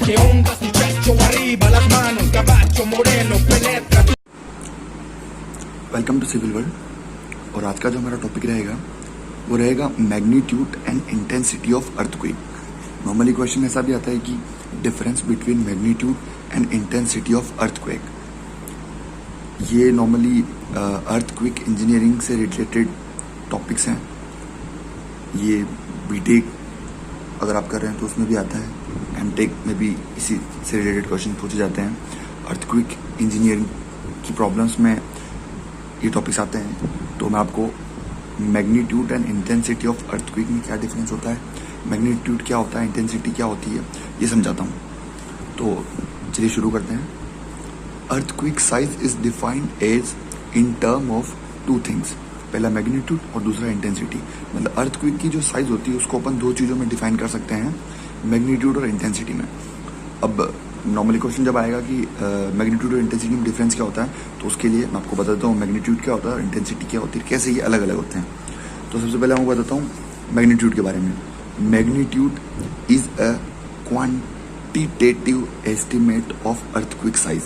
che onda successo arriba las manos caballo moreno penetra. Welcome to civil world. और आज का जो हमारा टॉपिक रहेगा वो रहेगा magnitude and intensity of earthquake. Normally question ऐसा भी आता है कि difference between magnitude and intensity of earthquake. ये नॉर्मली अर्थक्वेक इंजीनियरिंग से रिलेटेड टॉपिक्स हैं। ये बीटेक अगर आप कर रहे हैं तो उसमें भी आता है, एमटेक में भी इसी से रिलेटेड क्वेश्चन पूछे जाते हैं। अर्थक्वेक इंजीनियरिंग की प्रॉब्लम्स में ये टॉपिक्स आते हैं। तो मैं आपको magnitude and intensity of earthquake में क्या डिफरेंस होता है, मैग्नीट्यूड क्या होता है, इंटेंसिटी क्या होती है, ये समझाता हूँ। तो चलिए शुरू करते हैं। Earthquake size is defined as in term of two things. पहला मैग्नीट्यूड और दूसरा इंटेंसिटी। मतलब अर्थक्वेक की जो साइज होती है उसको अपन दो चीज़ों में डिफाइन कर सकते हैं, मैग्नीट्यूड और इंटेंसिटी में। अब नॉर्मली क्वेश्चन जब आएगा कि मैग्नीट्यूड और इंटेंसिटी में डिफरेंस क्या होता है, तो उसके लिए मैं आपको बताता हूँ मैग्नीट्यूड क्या होता है और इंटेंसिटी क्या होती है, कैसे ये अलग अलग होते हैं। तो सबसे पहले मैं बताता हूँ मैग्नीट्यूड के बारे में। Magnitude is a quantitative estimate of earthquake size.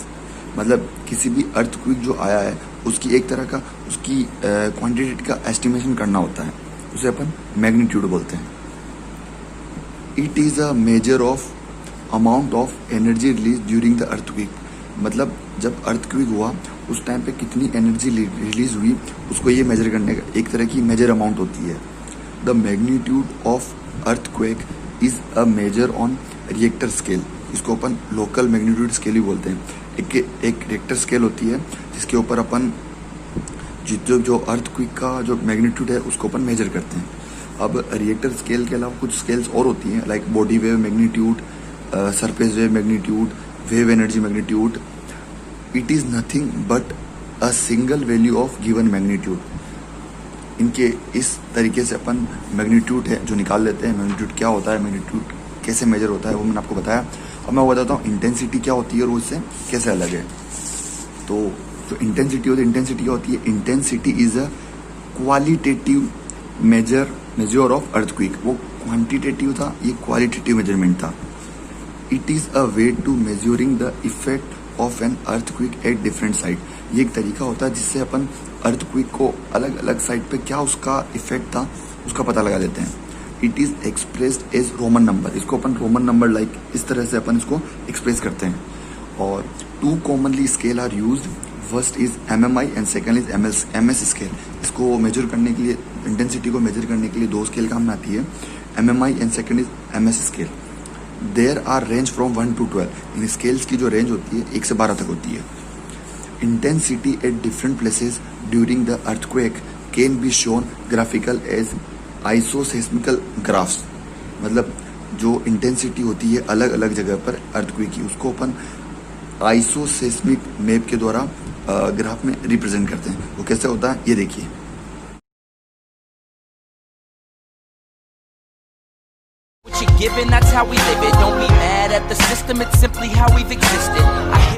मतलब किसी भी अर्थक्वेक जो आया है उसकी एक तरह का उसकी क्वांटिटी का एस्टिमेशन करना होता है, उसे अपन मैग्नीट्यूड बोलते हैं। It is a measure of amount of energy release during the earthquake. मतलब जब अर्थक्वेक हुआ उस टाइम पे कितनी एनर्जी रिलीज हुई उसको ये मेजर करने का एक तरह की मेजर अमाउंट होती है। The magnitude of earthquake is a major on Richter scale. इसको अपन लोकल मैग्नीट्यूड स्केल ही बोलते हैं। एक रिएक्टर स्केल होती है जिसके ऊपर अपन जो अर्थक्वेक का जो मैग्नीट्यूड है उसको अपन मेजर करते हैं। अब रिएक्टर स्केल के अलावा कुछ स्केल्स और होती हैं, like body wave magnitude, surface wave magnitude, wave energy magnitude. It is nothing but a single value of given magnitude. इनके इस तरीके से अपन मैग्नीट्यूड है जो निकाल लेते हैं। मैग्नीट्यूड क्या होता है, मैग्नीट्यूड कैसे मेजर होता है, वो मैंने आपको बताया। अब मैं बताता हूँ इंटेंसिटी क्या होती है और उससे कैसे अलग है। तो जो इंटेंसिटी होती है, इंटेंसिटी क्या होती है, intensity is a qualitative measure of earthquake. वो क्वांटिटेटिव था, ये क्वालिटेटिव मेजरमेंट था। It is a way to measuring the effect of an earthquake at different side. ये एक तरीका होता है जिससे अपन अर्थक्वेक को अलग अलग साइड पे क्या उसका इफेक्ट था उसका पता लगा लेते हैं। It is expressed as Roman number. इसको अपन रोमन नंबर लाइक इस तरह से अपन इसको एक्सप्रेस करते हैं। और two commonly scale are used. First is MMI and second is MS scale. इसको मेजर करने के लिए, इंटेंसिटी को मेजर करने के लिए दो स्केल काम में आती है, MMI and second is MS scale. There are range from 1 to 12। इन स्केल्स की जो रेंज होती है 1 से 12 तक होती है। Intensity at different places during the earthquake can be shown graphical as isoseismal graphs. मतलब जो इंटेंसिटी होती है अलग अलग जगह पर अर्थक्वेक की, उसको अपन आइसोसेस्मिक मैप के द्वारा ग्राफ में रिप्रेजेंट करते हैं। वो कैसे होता है ये देखिए। Given, that's how we live it. Don't be mad at the system, it's simply how we've existed.